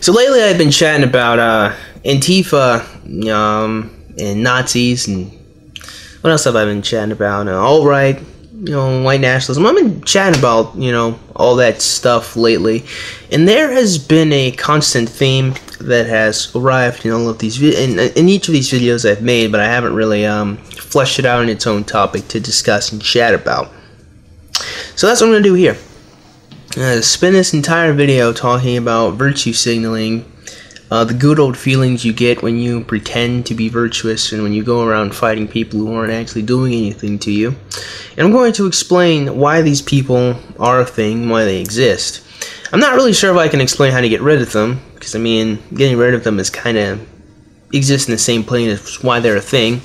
So lately I've been chatting about Antifa and Nazis, and what else have I been chatting about? Alt-right, white nationalism. I've been chatting about, all that stuff lately, and there has been a constant theme that has arrived in all of these in each of these videos I've made, but I haven't really fleshed it out in its own topic to discuss and chat about. So that's what I'm going to do here. Spend this entire video talking about virtue signaling, the good old feelings you get when you pretend to be virtuous and when you go around fighting people who aren't actually doing anything to you. And I'm going to explain why these people are a thing, why they exist. I'm not really sure if I can explain how to get rid of them, because I mean, getting rid of them is kind of exist in the same plane as why they're a thing.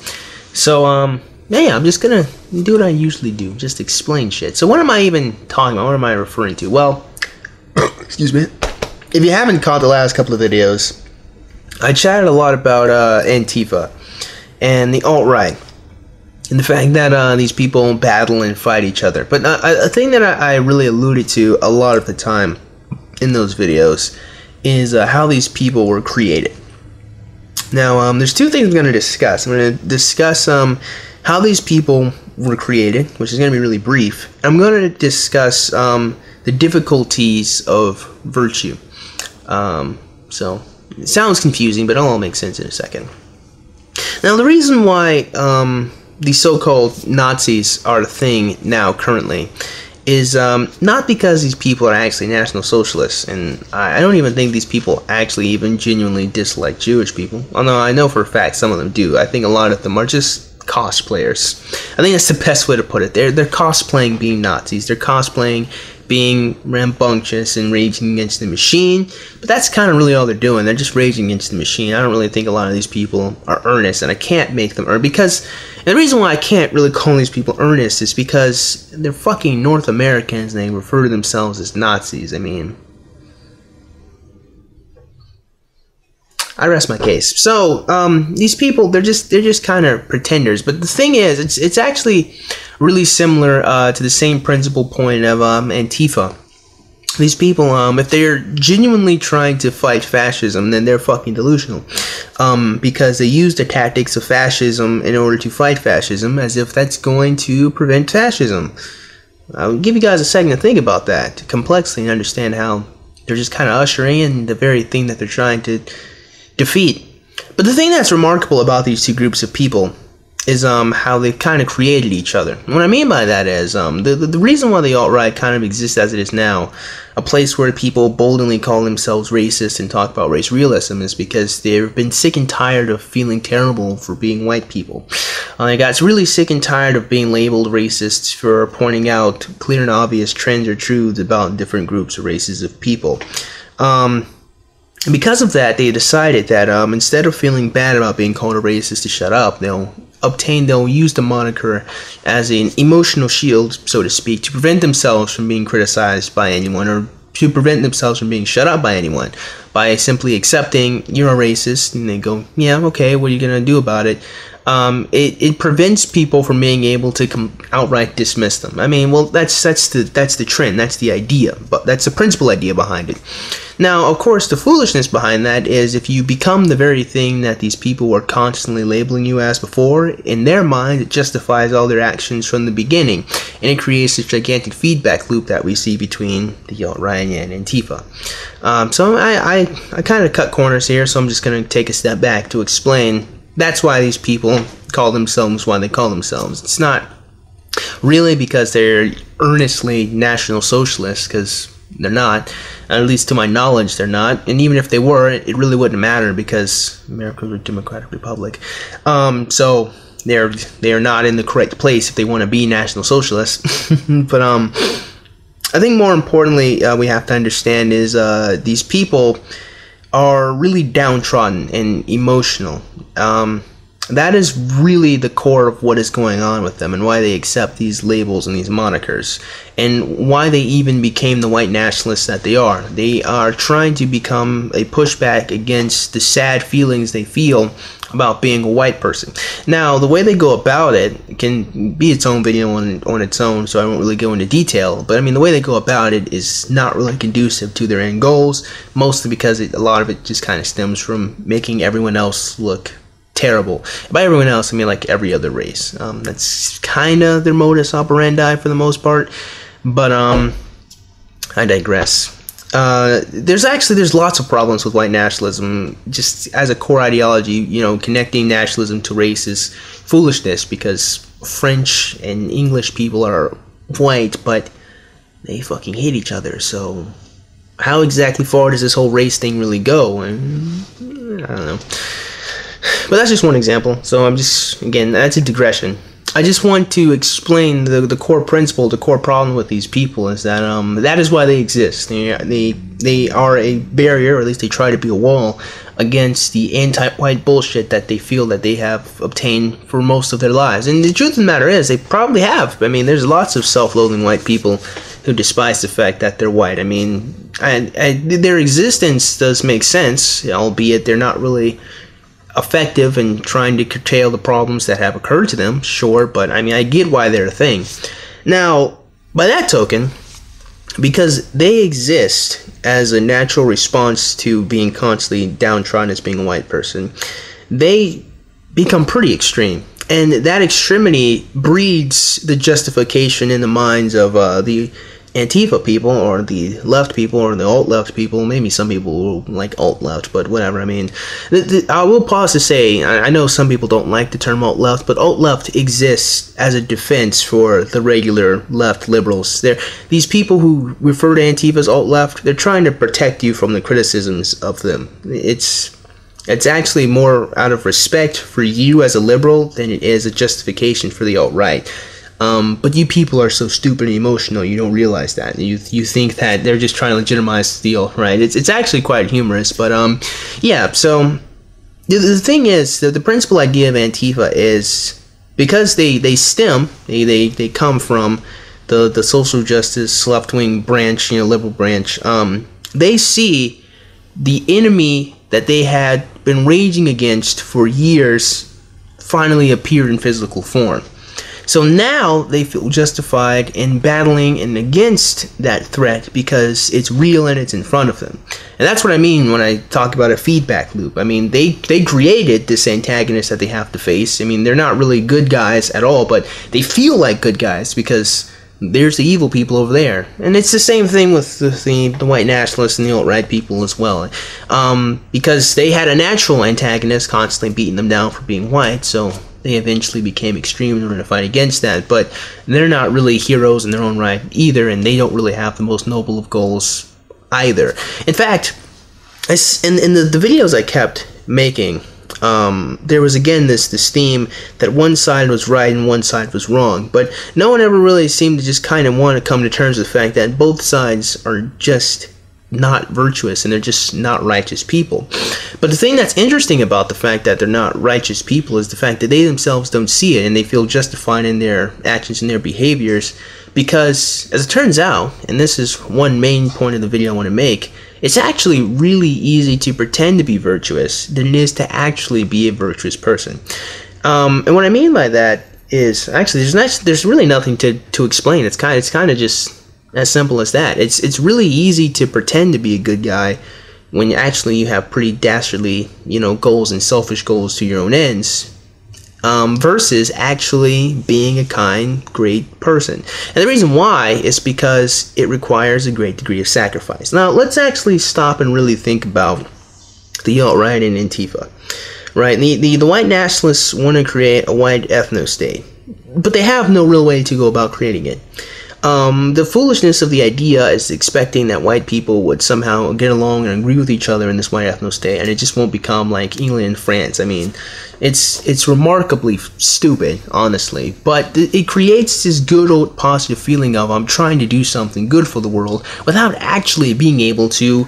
So, yeah, I'm just gonna do what I usually do, just explain shit. So what am I even talking about? What am I referring to? Well, excuse me. If you haven't caught the last couple of videos, I chatted a lot about Antifa and the alt-right, and the fact that these people battle and fight each other. But a thing that I really alluded to a lot of the time in those videos is how these people were created. Now, there's two things I'm going to discuss. I'm going to discuss how these people were created, which is going to be really brief. I'm going to discuss the difficulties of virtue. So it sounds confusing, but it'll all make sense in a second. Now, the reason why these so-called Nazis are a thing now currently is not because these people are actually National Socialists, and I don't even think these people actually even genuinely dislike Jewish people, although I know for a fact some of them do. I think a lot of them are just cosplayers. I think that's the best way to put it. They're cosplaying being Nazis. They're cosplaying being rambunctious and raging against the machine, but that's kind of really all they're doing. They're just raging against the machine. I don't really think a lot of these people are earnest, and I can't make them earn because, and the reason why I can't really call these people earnest is because they're fucking North Americans and they refer to themselves as Nazis. I mean, I rest my case. So, these people, they're just kind of pretenders. But the thing is, it's actually really similar to the same principal point of Antifa. These people, if they're genuinely trying to fight fascism, then they're fucking delusional. Because they use the tactics of fascism in order to fight fascism, as if that's going to prevent fascism. I'll give you guys a second to think about that, to complexly and understand how they're just kind of ushering in the very thing that they're trying to defeat. But the thing that's remarkable about these two groups of people is how they've kind of created each other. And what I mean by that is the reason why the alt-right kind of exists as it is now, a place where people boldly call themselves racist and talk about race realism, is because they've been sick and tired of feeling terrible for being white people. They got really sick and tired of being labeled racists for pointing out clear and obvious trends or truths about different groups or races of people. And because of that, they decided that instead of feeling bad about being called a racist to shut up, they'll use the moniker as an emotional shield, so to speak, to prevent themselves from being criticized by anyone, or to prevent themselves from being shut up by anyone, by simply accepting you're a racist, and they go, yeah, okay, what are you gonna do about it? It prevents people from being able to outright dismiss them. I mean, well, that's the trend, that's the idea, but that's the principal idea behind it. Now, of course, the foolishness behind that is if you become the very thing that these people were constantly labeling you as before, in their mind, it justifies all their actions from the beginning, and it creates this gigantic feedback loop that we see between the alt-right and Antifa. So I kind of cut corners here, so I'm just going to take a step back to explain that's why these people call themselves why they call themselves. It's not really because they're earnestly National Socialists, because they're not. At least to my knowledge, they're not. And even if they were, it really wouldn't matter because America's a democratic republic. So they are not in the correct place if they want to be National Socialists. But I think more importantly, we have to understand is these people are really downtrodden and emotional. That is really the core of what is going on with them and why they accept these labels and these monikers and why they even became the white nationalists that they are. They are trying to become a pushback against the sad feelings they feel about being a white person. Now, the way they go about it can be its own video on its own, so I won't really go into detail, but I mean, the way they go about it is not really conducive to their end goals, mostly because a lot of it just kind of stems from making everyone else look terrible. By everyone else, I mean like every other race. That's kind of their modus operandi for the most part, but I digress. There's lots of problems with white nationalism just as a core ideology. You know, connecting nationalism to race is foolishness because French and English people are white, but they fucking hate each other. So how exactly far does this whole race thing really go? I don't know. But that's just one example. So I'm just, again, that's a digression. I just want to explain the core principle, the core problem with these people is that that is why they exist. They are a barrier, or at least they try to be a wall against the anti-white bullshit that they feel that they have obtained for most of their lives. And the truth of the matter is, they probably have. I mean, there's lots of self-loathing white people who despise the fact that they're white. I mean, their existence does make sense, albeit they're not really effective in trying to curtail the problems that have occurred to them, sure, but I mean, I get why they're a thing. Now, by that token, because they exist as a natural response to being constantly downtrodden as being a white person, they become pretty extreme. And that extremity breeds the justification in the minds of the Antifa people, or the left people, or the alt-left people. Maybe some people will like alt-left, but whatever. I mean, I will pause to say, I know some people don't like the term alt-left, but alt-left exists as a defense for the regular left liberals. These people who refer to Antifa as alt-left, they're trying to protect you from the criticisms of them. It's actually more out of respect for you as a liberal than it is a justification for the alt-right. But you people are so stupid and emotional, you don't realize that. You think that they're just trying to legitimize the deal, right? It's actually quite humorous, but yeah, so the thing is, the principal idea of Antifa is, because they come from the social justice left-wing branch, liberal branch, they see the enemy that they had been raging against for years finally appeared in physical form. So now they feel justified in battling and against that threat because it's real and it's in front of them. And that's what I mean when I talk about a feedback loop. I mean, they created this antagonist that they have to face. I mean, they're not really good guys at all, but they feel like good guys because there's the evil people over there. And it's the same thing with the white nationalists and the alt-right people as well. Because they had a natural antagonist constantly beating them down for being white, so they eventually became extreme in order to fight against that. But they're not really heroes in their own right either, and they don't really have the most noble of goals either. In fact, in the videos I kept making, there was again this theme that one side was right and one side was wrong, but no one ever really seemed to just kind of want to come to terms with the fact that both sides are just not virtuous and they're just not righteous people. But the thing that's interesting about the fact that they're not righteous people is the fact that they themselves don't see it and they feel justified in their actions and their behaviors, because as it turns out, and this is one main point of the video I want to make, it's actually really easy to pretend to be virtuous than it is to actually be a virtuous person. And what I mean by that is, actually, there's really nothing to explain. It's kind of just as simple as that. It's really easy to pretend to be a good guy when actually you have pretty dastardly, goals and selfish goals to your own ends, versus actually being a kind, great person. And the reason why is because it requires a great degree of sacrifice. Now, let's actually stop and really think about the alt-right and Antifa. Right? The white nationalists want to create a white ethno-state, but they have no real way to go about creating it. The foolishness of the idea is expecting that white people would somehow get along and agree with each other in this white ethno-state, and it just won't become like England and France. I mean, it's remarkably stupid, honestly, but it creates this good old positive feeling of I'm trying to do something good for the world without actually being able to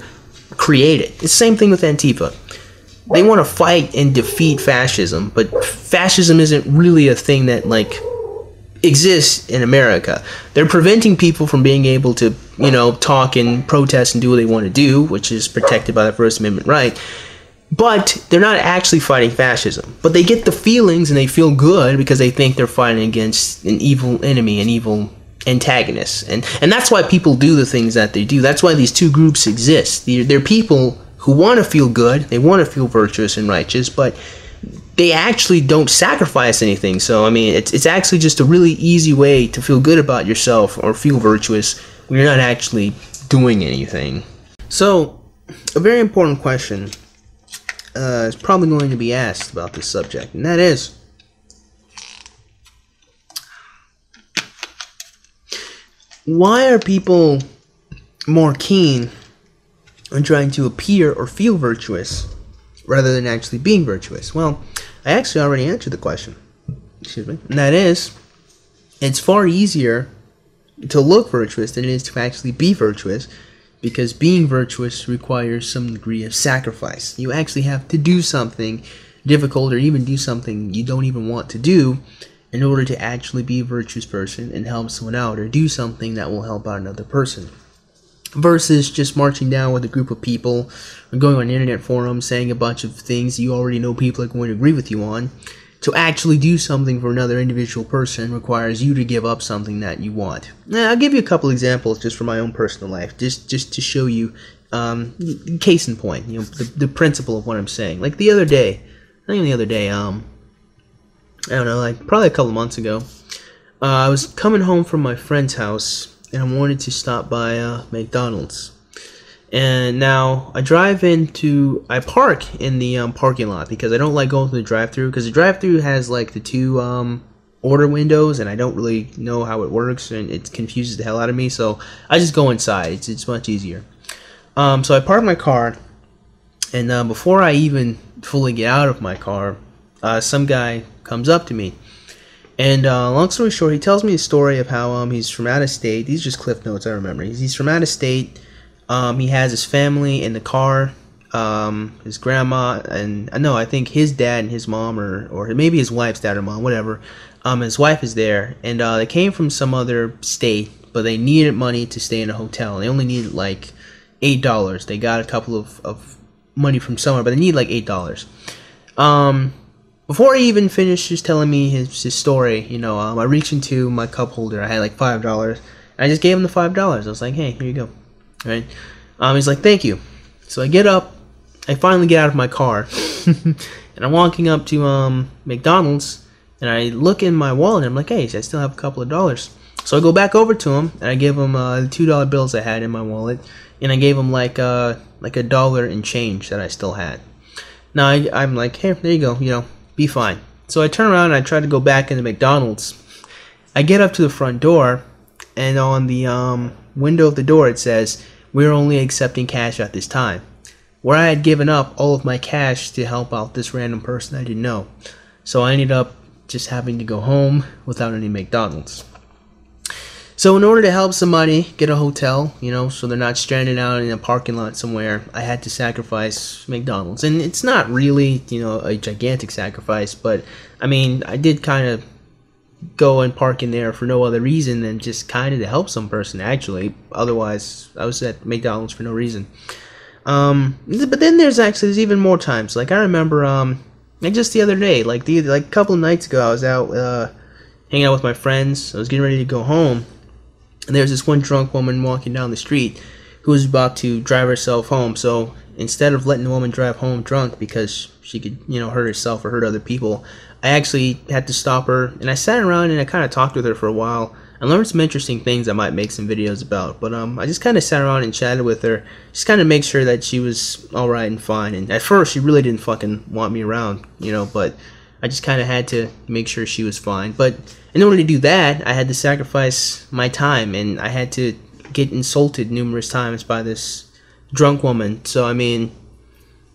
create it. It's the same thing with Antifa. they want to fight and defeat fascism, but fascism isn't really a thing that like exists in America. They're preventing people from being able to, you know, talk and protest and do what they want to do, which is protected by the First Amendment right. But they're not actually fighting fascism. But they get the feelings and they feel good because they think they're fighting against an evil enemy, an evil antagonist. And that's why people do the things that they do. That's why these two groups exist. They're people who want to feel good, they want to feel virtuous and righteous, but they actually don't sacrifice anything. So, I mean, it's actually just a really easy way to feel good about yourself or feel virtuous when you're not actually doing anything. So, a very important question is probably going to be asked about this subject, and that is, why are people more keen on trying to appear or feel virtuous rather than actually being virtuous? Well, I actually already answered the question. Excuse me. And that is, it's far easier to look virtuous than it is to actually be virtuous, because being virtuous requires some degree of sacrifice. You actually have to do something difficult, or even do something you don't even want to do, in order to actually be a virtuous person and help someone out, or do something that will help out another person. Versus just marching down with a group of people, or going on internet forums saying a bunch of things you already know people are going to agree with you on. To actually do something for another individual person requires you to give up something that you want. Now, I'll give you a couple examples just from my own personal life, just to show you, case in point, you know, the principle of what I'm saying. Like the other day, I don't know, like probably a couple months ago, I was coming home from my friend's house, and I wanted to stop by McDonald's. And now I park in the parking lot, because I don't like going through the drive-thru, because the drive-thru has like the two order windows, and I don't really know how it works, and it confuses the hell out of me, so I just go inside. It's much easier. So I park my car, and before I even fully get out of my car, some guy comes up to me. And long story short, he tells me a story of how he's from out of state. These are just cliff notes, I remember. He's from out of state. He has his family in the car, his grandma, and no, I think his dad and his mom, or maybe his wife's dad or mom, whatever. His wife is there, and they came from some other state, but they needed money to stay in a hotel. They only needed like $8. They got a couple of money from somewhere, but they need like $8. Before he even finishes telling me his story, you know, I reached into my cup holder. I had like $5, and I just gave him the $5. I was like, hey, here you go. Right? He's like, thank you. So I get up, I finally get out of my car, and I'm walking up to McDonald's, and I look in my wallet, and I'm like, hey, I still have a couple of dollars. So I go back over to him, and I give him the $2 bills I had in my wallet, and I gave him like $1 in change that I still had. Now I'm like, hey, there you go, you know, be fine. So I turn around and I try to go back into McDonald's. I get up to the front door, and on the window of the door it says, we're only accepting cash at this time. Where I had given up all of my cash to help out this random person I didn't know. So I ended up just having to go home without any McDonald's. So in order to help somebody get a hotel, you know, so they're not stranded out in a parking lot somewhere, I had to sacrifice McDonald's. And it's not really, you know, a gigantic sacrifice, but I mean, I did kind of go and park in there for no other reason than just kind of to help some person, actually. Otherwise, I was at McDonald's for no reason. But then there's even more times. Like I remember, like just the other day, like a couple of nights ago, I was out hanging out with my friends. I was getting ready to go home, and there's this one drunk woman walking down the street who was about to drive herself home. So instead of letting the woman drive home drunk because she could, you know, hurt herself or hurt other people, I actually had to stop her, and I sat around and I kind of talked with her for a while. I learned some interesting things I might make some videos about, but I just kind of sat around and chatted with her, just kind of make sure that she was alright and fine. And at first, she really didn't fucking want me around, you know, but I just kind of had to make sure she was fine. But in order to do that, I had to sacrifice my time, and I had to get insulted numerous times by this drunk woman. So, I mean,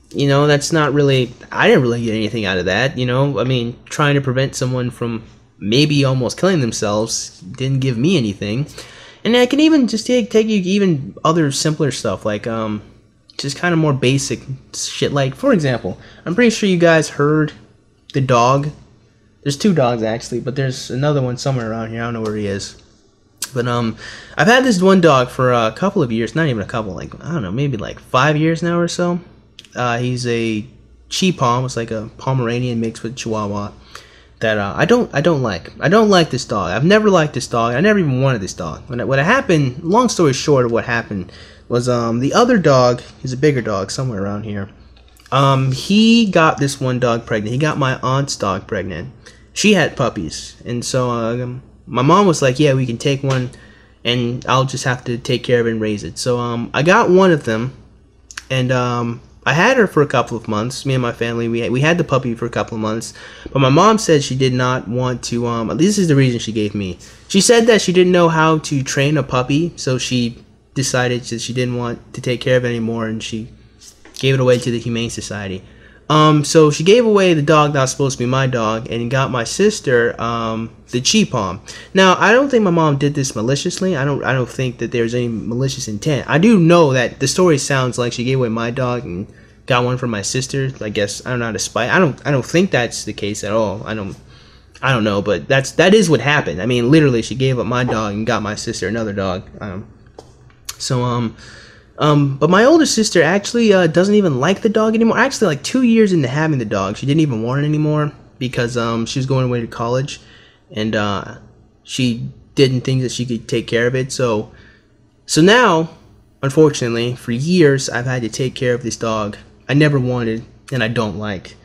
you know, that's not really, I didn't really get anything out of that, you know. I mean, trying to prevent someone from maybe almost killing themselves didn't give me anything. And I can even just take you even other simpler stuff, like just kind of more basic shit. Like, for example, I'm pretty sure you guys heard the dog. There's 2 dogs actually, but there's another one somewhere around here. I don't know where he is. But I've had this one dog for a couple of years, not even a couple, like, I don't know, maybe like 5 years now or so. He's a Chi-Pom. It's like a Pomeranian mixed with Chihuahua. That I don't like. I don't like this dog. I've never liked this dog. I never even wanted this dog. What happened, long story short of what happened, was the other dog, he's a bigger dog somewhere around here. He got this one dog pregnant. He got my aunt's dog pregnant. She had puppies. And so my mom was like, yeah, we can take one and I'll just have to take care of it and raise it. So I got one of them, and I had her for a couple of months. Me and my family, we had the puppy for a couple of months. But my mom said she did not want to, this is the reason she gave me. She said that she didn't know how to train a puppy, so she decided that she didn't want to take care of it anymore, and she gave it away to the Humane Society. So she gave away the dog that was supposed to be my dog and got my sister the Chi-Pom. Now, I don't think my mom did this maliciously. I don't think that there's any malicious intent. I do know that the story sounds like she gave away my dog and got one for my sister. I guess I don't know how to spite. I don't think that's the case at all. I don't know, but that is what happened. I mean, literally, she gave up my dog and got my sister another dog. But my older sister actually doesn't even like the dog anymore. Actually, like 2 years into having the dog, she didn't even want it anymore because she was going away to college, and she didn't think that she could take care of it. So now, unfortunately, for years I've had to take care of this dog I never wanted and I don't like,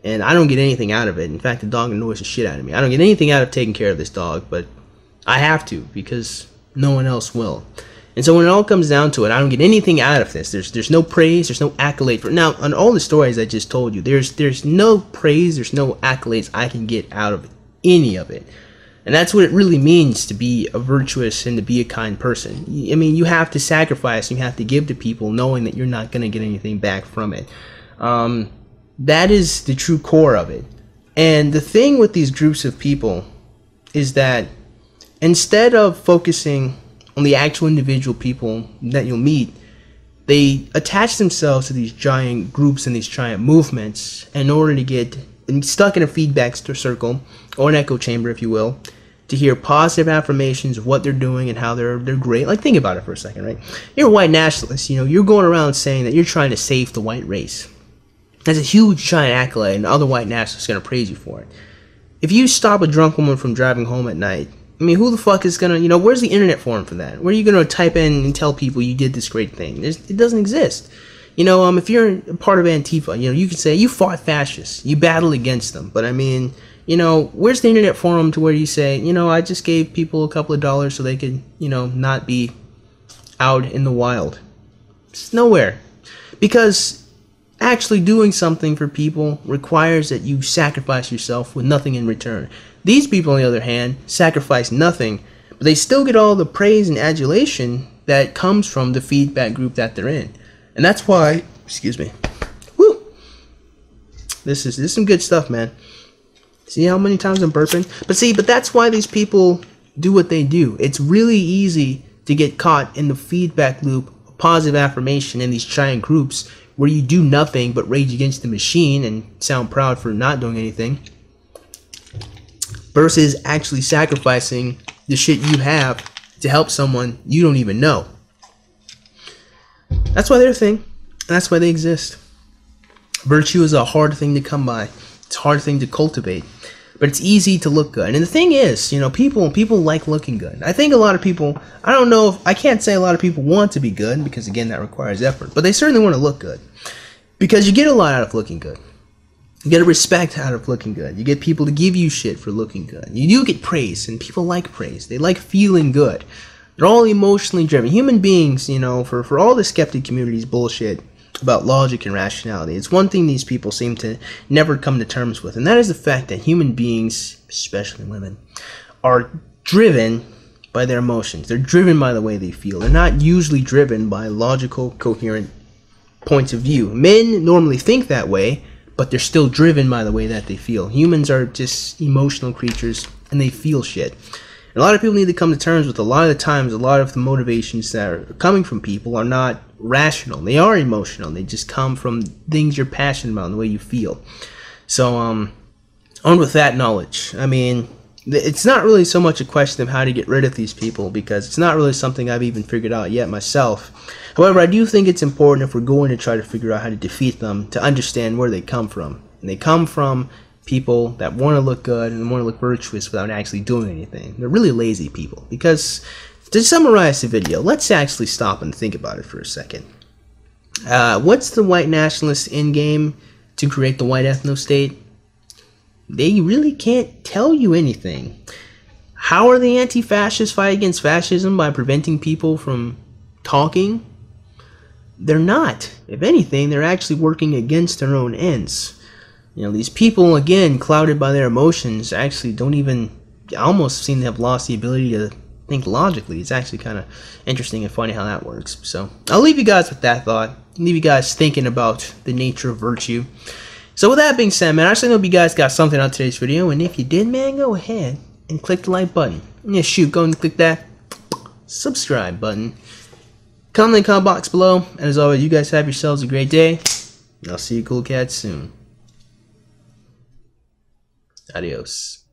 and I don't get anything out of it. In fact, the dog annoys the shit out of me. I don't get anything out of taking care of this dog, but I have to because no one else will. And so when it all comes down to it, I don't get anything out of this. There's no praise, there's no accolade for it. Now, on all the stories I just told you, there's no praise, there's no accolades I can get out of any of it. And that's what it really means to be a virtuous and to be a kind person. I mean, you have to sacrifice, you have to give to people knowing that you're not going to get anything back from it. That is the true core of it. And the thing with these groups of people is that instead of focusing on the actual individual people that you'll meet, they attach themselves to these giant groups and these giant movements in order to get stuck in a feedback circle, or an echo chamber, if you will, to hear positive affirmations of what they're doing and how they're great. Like, think about it for a second, right? You're a white nationalist, you know, you're going around saying that you're trying to save the white race. That's a huge giant accolade, and other white nationalists are going to praise you for it. If you stop a drunk woman from driving home at night, I mean, who the fuck is gonna, where's the internet forum for that? Where are you gonna type in and tell people you did this great thing? It doesn't exist. If you're a part of Antifa, you can say you fought fascists, you battled against them. But I mean, where's the internet forum to where you say, I just gave people a couple of dollars so they could, not be out in the wild? It's nowhere. Because actually doing something for people requires that you sacrifice yourself with nothing in return. These people, on the other hand, sacrifice nothing, but they still get all the praise and adulation that comes from the feedback group that they're in. And that's why, excuse me, woo, this is some good stuff, man. See how many times I'm burping? But that's why these people do what they do. It's really easy to get caught in the feedback loop of positive affirmation in these giant groups where you do nothing but rage against the machine and sound proud for not doing anything, versus actually sacrificing the shit you have to help someone you don't even know. That's why they're a thing, and that's why they exist. Virtue is a hard thing to come by. It's a hard thing to cultivate, but it's easy to look good. And the thing is, people like looking good. I think a lot of people, I can't say a lot of people want to be good, because again, that requires effort, but they certainly want to look good, because you get a lot out of looking good. You get a respect out of looking good. You get people to give you shit for looking good. You do get praise, and people like praise. They like feeling good. They're all emotionally driven. Human beings, for all the skeptic community's bullshit about logic and rationality, it's one thing these people seem to never come to terms with, and that is the fact that human beings, especially women, are driven by their emotions. They're driven by the way they feel. They're not usually driven by logical, coherent points of view. Men normally think that way, but they're still driven by the way that they feel. Humans are just emotional creatures, and they feel shit. And a lot of people need to come to terms with a lot of the times, a lot of the motivations that are coming from people are not rational. They are emotional. They just come from things you're passionate about and the way you feel. So, armed with that knowledge, I mean, it's not really so much a question of how to get rid of these people, because it's not really something I've even figured out yet myself. However, I do think it's important, if we're going to try to figure out how to defeat them, to understand where they come from. And they come from people that want to look good and want to look virtuous without actually doing anything. They're really lazy people. Because, to summarize the video, let's actually stop and think about it for a second. What's the white nationalist end game to create the white ethno-state? They really can't tell you anything. How are the anti-fascists fight against fascism? By preventing people from talking? They're not. If anything, they're actually working against their own ends. You know, these people, again, clouded by their emotions, actually don't even, almost seem to have lost the ability to think logically. It's actually kind of interesting and funny how that works. So, I'll leave you guys with that thought. Leave you guys thinking about the nature of virtue. So with that being said, man, I actually hope you guys got something out of today's video, and if you did, man, go ahead and click the like button. Yeah, shoot, go and click that subscribe button. Comment in the comment box below, and as always, you guys have yourselves a great day, and I'll see you cool cats soon. Adios.